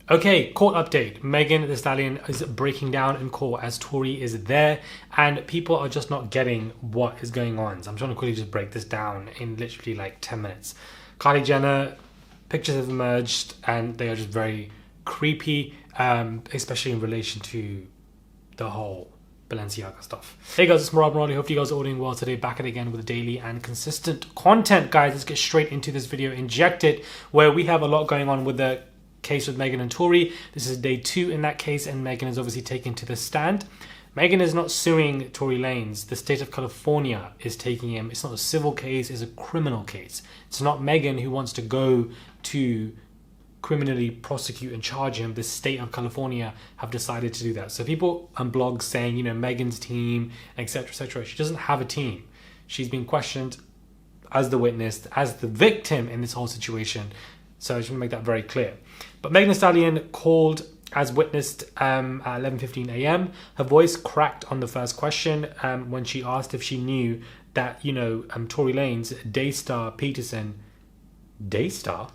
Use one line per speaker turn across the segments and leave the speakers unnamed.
Okay, court update. Megan Thee Stallion is breaking down in court as Tory is there, and people are just not getting what is going on. So I'm trying to quickly just break this down in literally like 10 minutes. Kylie Jenner, pictures have emerged, and they are just very creepy, especially in relation to the whole Balenciaga stuff. Hey guys, it's Rob Morley. Hope you guys are all doing well today. Back at it again with daily and consistent content, guys. Let's get straight into this video. Inject it, where we have a lot going on with the case with Megan and Tory. This is day 2 in that case, and Megan is obviously taken to the stand. Megan is not suing Tory Lanez. The state of California is taking him. It's not a civil case, it's a criminal case. It's not Megan who wants to go to criminally prosecute and charge him. The state of California have decided to do that. So people on blogs saying, you know, Megan's team, etc., etc. She doesn't have a team. She's been questioned as the witness, as the victim in this whole situation. So I just want to make that very clear. But Megan Thee Stallion called as witnessed at 11:15 a.m. Her voice cracked on the first question when she asked if she knew that, you know, Tory Lanez, Daystar Peterson, Daystar?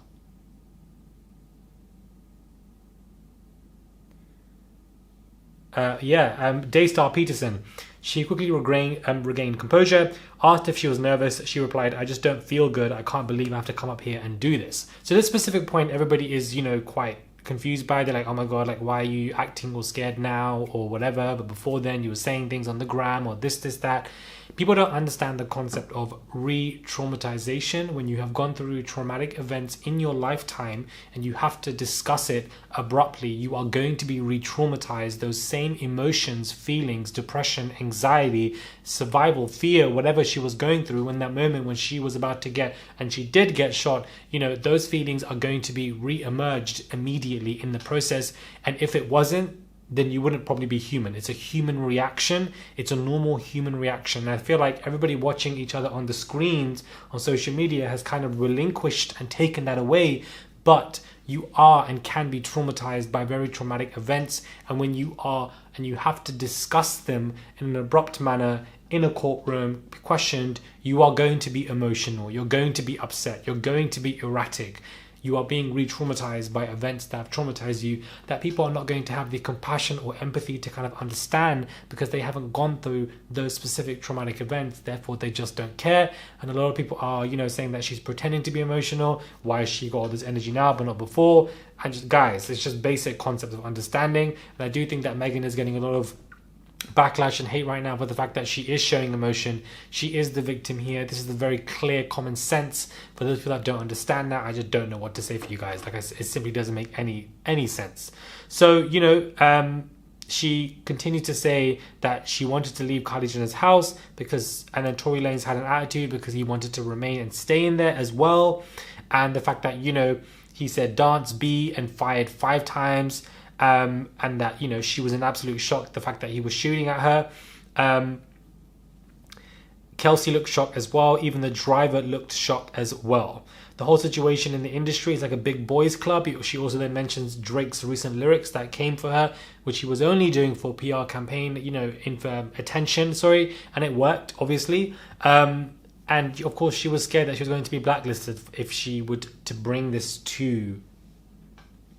Daystar Peterson. She quickly regained composure. Asked if she was nervous, she replied, "I just don't feel good. I can't believe I have to come up here and do this." So this specific point, everybody is, you know, quite confused by. They're like, oh my god, like, why are you acting all scared now or whatever? But before then, you were saying things on the gram or this, that. People don't understand the concept of re-traumatization. When you have gone through traumatic events in your lifetime and you have to discuss it abruptly, you are going to be re-traumatized. Those same emotions, feelings, depression, anxiety, survival, fear, whatever she was going through in that moment when she was about to get, and she did get shot, you know, those feelings are going to be re-emerged immediately in the process. And if it wasn't, then you wouldn't probably be human. It's a human reaction. It's a normal human reaction. And I feel like everybody watching each other on the screens on social media has kind of relinquished and taken that away. But you are and can be traumatized by very traumatic events. And when you are and you have to discuss them in an abrupt manner in a courtroom, questioned, you are going to be emotional. You're going to be upset. You're going to be erratic. You are being re-traumatized by events that have traumatized you, that people are not going to have the compassion or empathy to kind of understand because they haven't gone through those specific traumatic events. Therefore, they just don't care. And a lot of people are, you know, saying that she's pretending to be emotional. Why has she got all this energy now but not before? And just, guys, it's just basic concepts of understanding. And I do think that Megan is getting a lot of backlash and hate right now for the fact that she is showing emotion. She is the victim here. This is the very clear common sense. For those people that don't understand that, I just don't know what to say for you guys. Like I said, it simply doesn't make any sense. So, you know, she continued to say that she wanted to leave Kylie Jenner's house because, and then Tory Lanez had an attitude because he wanted to remain and stay in there as well. And the fact that, you know, he said dance B and fired 5 times. And that, you know, she was in absolute shock, the fact that he was shooting at her. Kelsey looked shocked as well. Even the driver looked shocked as well. The whole situation in the industry is like a big boys club. She also then mentions Drake's recent lyrics that came for her, which he was only doing for a PR campaign, you know, for attention, and it worked, obviously. And of course, she was scared that she was going to be blacklisted if she would to bring this to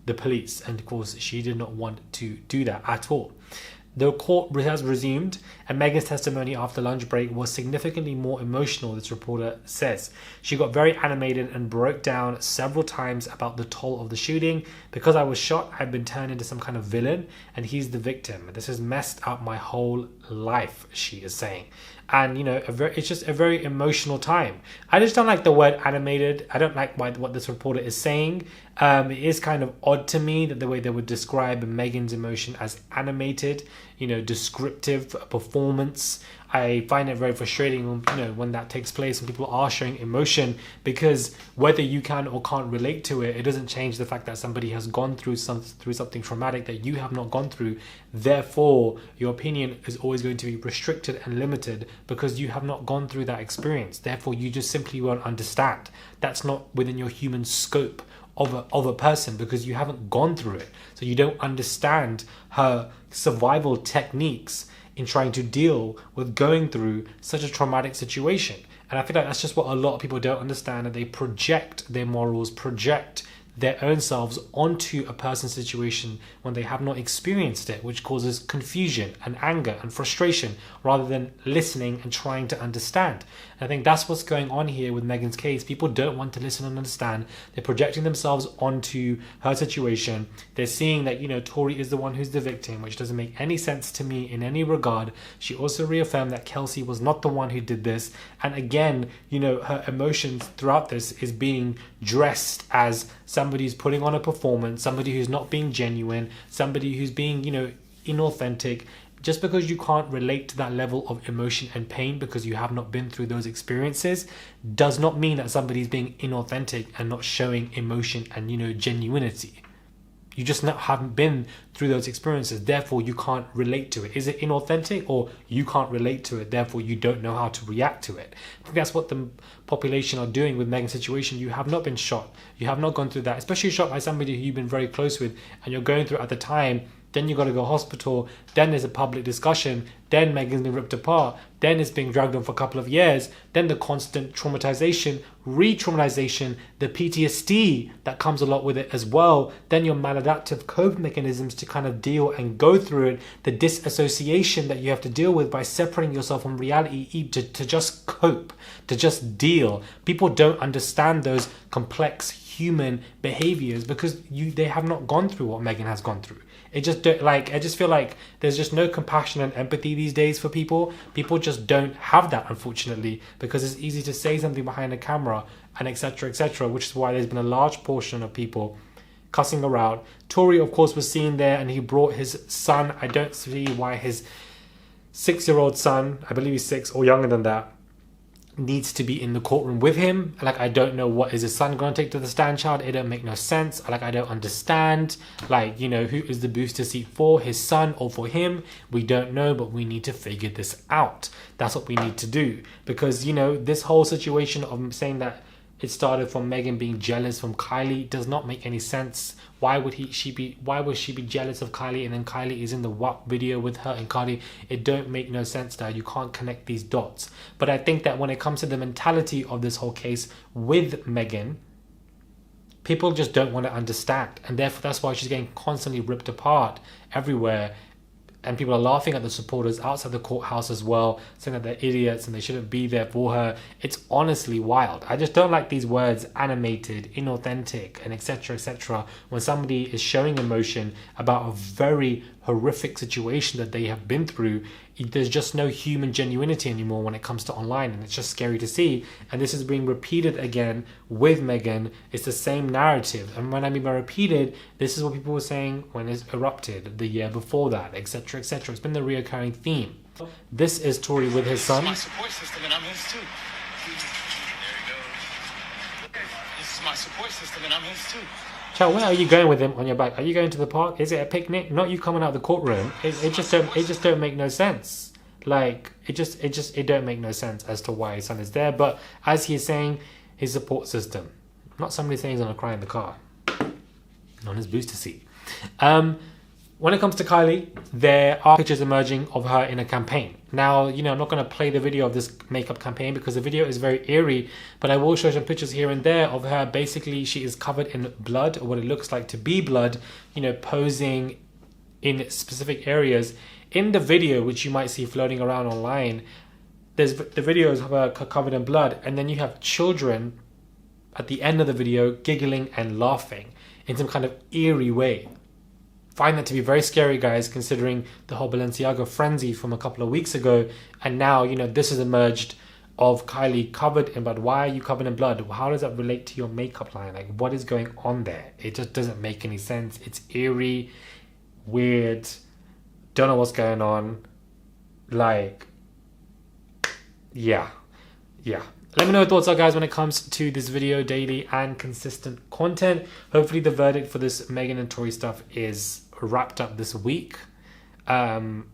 the police, and of course she did not want to do that at all. The court has resumed, and Megan's testimony after lunch break was significantly more emotional, this reporter says. She got very animated and broke down several times about the toll of the shooting. "Because I was shot, I've been turned into some kind of villain, and he's the victim. This has messed up my whole life," she is saying. And, you know, it's just a very emotional time. I just don't like the word animated. I don't like what this reporter is saying. It is kind of odd to me that the way they would describe Megan's emotion as animated, you know, descriptive performance. I find it very frustrating, you know, when that takes place and people are showing emotion, because whether you can or can't relate to it, it doesn't change the fact that somebody has gone through something traumatic that you have not gone through. Therefore, your opinion is always going to be restricted and limited because you have not gone through that experience. Therefore, you just simply won't understand. That's not within your human scope of a person because you haven't gone through it. So you don't understand her survival techniques in trying to deal with going through such a traumatic situation. And I feel like that's just what a lot of people don't understand, that they project their morals, project their own selves onto a person's situation when they have not experienced it, which causes confusion and anger and frustration rather than listening and trying to understand. And I think that's what's going on here with Megan's case. People don't want to listen and understand. They're projecting themselves onto her situation. They're seeing that, Tori is the one who's the victim, which doesn't make any sense to me in any regard. She also reaffirmed that Kelsey was not the one who did this. And again, her emotions throughout this is being dressed as somebody who's putting on a performance, somebody who's not being genuine, somebody who's being, inauthentic. Just because you can't relate to that level of emotion and pain because you have not been through those experiences does not mean that somebody's being inauthentic and not showing emotion and, genuinity. You just haven't been through those experiences, therefore you can't relate to it. Is it inauthentic, or you can't relate to it, therefore you don't know how to react to it? I think that's what the population are doing with Megan's situation. You have not been shot. You have not gone through that, especially shot by somebody who you've been very close with and you're going through it at the time. Then you got to go hospital, then there's a public discussion, then Megan's been ripped apart, then it's being dragged on for a couple of years, then the constant traumatization, re-traumatization, the PTSD that comes a lot with it as well, then your maladaptive coping mechanisms to kind of deal and go through it, the disassociation that you have to deal with by separating yourself from reality to just cope, to just deal. People don't understand those complex human behaviors because they have not gone through what Megan has gone through. I just feel like there's just no compassion and empathy these days for people. People just don't have that, unfortunately, because it's easy to say something behind a camera and etc., which is why there's been a large portion of people cussing her out. Tori, of course, was seen there and he brought his son. I don't see why his 6-year-old son, I believe he's 6 or younger than that, needs to be in the courtroom with him. I don't know, what is his son going to take to the stand child? It don't make no sense. I don't understand. Who is the booster seat for? His son or for him? We don't know, but we need to figure this out. That's what we need to do, because this whole situation of saying that it started from Megan being jealous from Kylie does not make any sense. Why would she be jealous of Kylie, and then Kylie is in the WAP video with her and Kylie? It don't make no sense there. You can't connect these dots. But I think that when it comes to the mentality of this whole case with Megan, people just don't want to understand, and therefore that's why she's getting constantly ripped apart everywhere. And people are laughing at the supporters outside the courthouse as well, saying that they're idiots and they shouldn't be there for her. It's honestly wild. I just don't like these words, animated, inauthentic, and etc., when somebody is showing emotion about a very horrific situation that they have been through. There's just no human genuinity anymore when it comes to online, and it's just scary to see. And this is being repeated again with Megan. It's the same narrative, and when I mean by repeated, this is what people were saying when it erupted the year before that, etc., It's been the reoccurring theme. This is Tori with his son.
This is my support system, and I'm his too. There he goes. This is my support system, and I'm his too.
Child, where are you going with him on your back? Are you going to the park? Is it a picnic? Not you coming out of the courtroom. It just don't make no sense. It don't make no sense as to why his son is there. But as he is saying, his support system, not somebody saying he's gonna cry in the car, on his booster seat. When it comes to Kylie, there are pictures emerging of her in a campaign. Now, I'm not going to play the video of this makeup campaign because the video is very eerie, but I will show some pictures here and there of her. Basically, she is covered in blood, or what it looks like to be blood, posing in specific areas. In the video, which you might see floating around online, there's the videos of her covered in blood, and then you have children at the end of the video giggling and laughing in some kind of eerie way. Find that to be very scary, guys, considering the whole Balenciaga frenzy from a couple of weeks ago. And now, this has emerged of Kylie covered in blood. Why are you covered in blood? How does that relate to your makeup line? What is going on there? It just doesn't make any sense. It's eerie, weird, don't know what's going on. Yeah. Let me know your thoughts are, guys, when it comes to this video, daily and consistent content. Hopefully the verdict for this Megan and Tori stuff is wrapped up this week. And,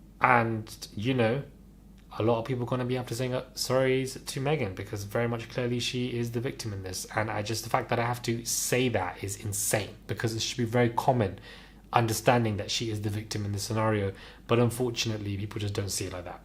a lot of people are going to be able to sing sorries to Megan, because very much clearly she is the victim in this. And the fact that I have to say that is insane, because it should be very common understanding that she is the victim in this scenario. But unfortunately, people just don't see it like that.